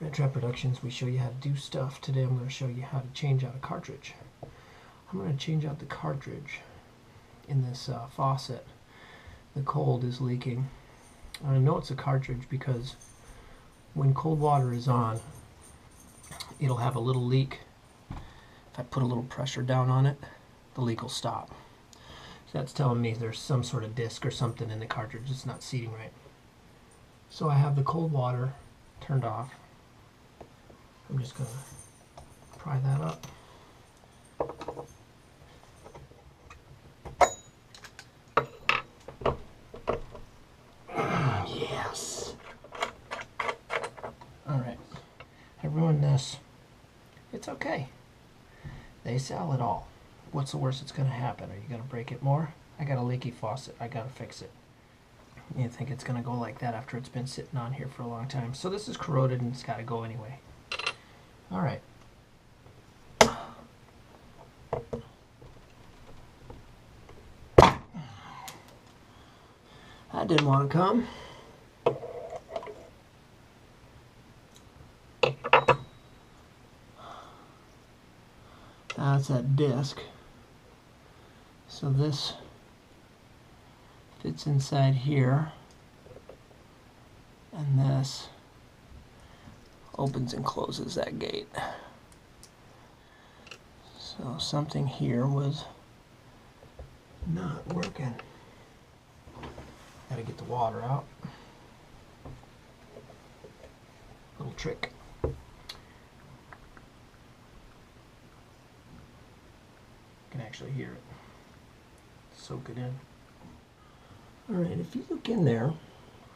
Rattrap Productions, we show you how to do stuff. Today I'm going to show you how to change out a cartridge. I'm going to change out the cartridge in this faucet. The cold is leaking. I know it's a cartridge because when cold water is on, it'll have a little leak. If I put a little pressure down on it, the leak will stop. So that's telling me there's some sort of disc or something in the cartridge that's not seating right. So I have the cold water turned off. I'm just going to pry that up. Yes. Alright. I ruined this. It's okay. They sell it all. What's the worst that's going to happen? Are you going to break it more? I got a leaky faucet. I got to fix it. You think it's going to go like that after it's been sitting on here for a long time. So this is corroded and it's got to go anyway. Alright. That didn't want to come. That's that disc. So this fits inside here, and this opens and closes that gate. So something here was not working. Gotta get the water out. Little trick. Can actually hear it. Soak it in. Alright, if you look in there,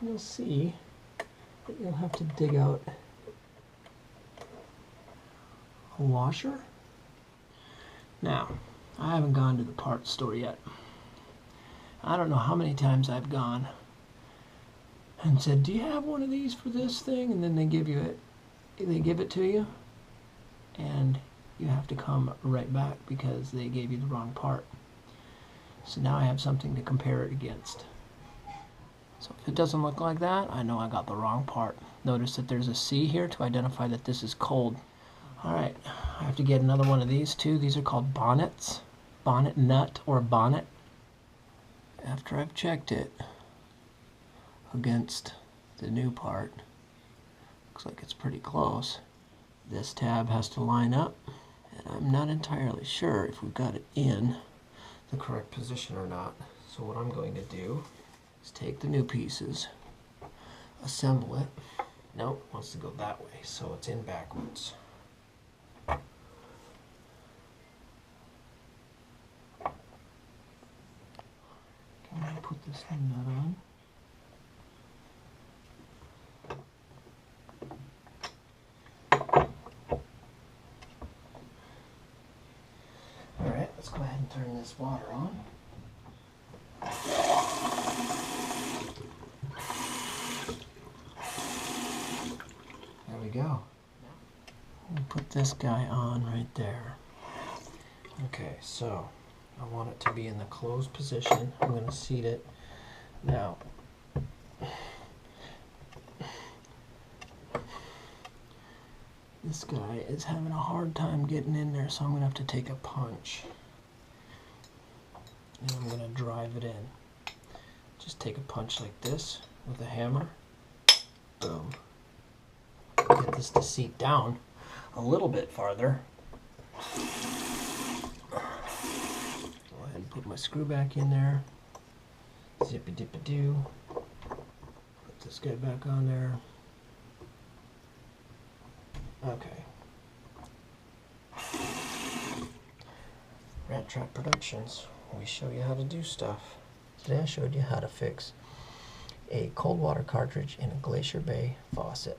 you'll see that you'll have to dig out a washer. Now, I haven't gone to the parts store yet. I don't know how many times I've gone and said, do you have one of these for this thing? And then they give you it. They give it to you, and you have to come right back because they gave you the wrong part. So now I have something to compare it against. So if it doesn't look like that, I know I got the wrong part. Notice that there's a C here to identify that this is cold. Alright, I have to get another one of these too. These are called bonnets. Bonnet nut or bonnet. After I've checked it against the new part, looks like it's pretty close. This tab has to line up, and I'm not entirely sure if we've got it in the correct position or not. So what I'm going to do is take the new pieces, assemble it. Nope, it wants to go that way, so it's in backwards. Can I put this nut on? Alright, let's go ahead and turn this water on. There we go. We'll put this guy on right there. Okay, so I want it to be in the closed position. I'm going to seat it. Now, this guy is having a hard time getting in there, so I'm going to have to take a punch. And I'm going to drive it in. Just take a punch like this with a hammer. Boom. Get this to seat down a little bit farther. Go ahead and put my screw back in there. Zippy-dippy-doo. Put this guy back on there. Okay. Rattrap Productions. We show you how to do stuff. Today I showed you how to fix a cold water cartridge in a Glacier Bay faucet.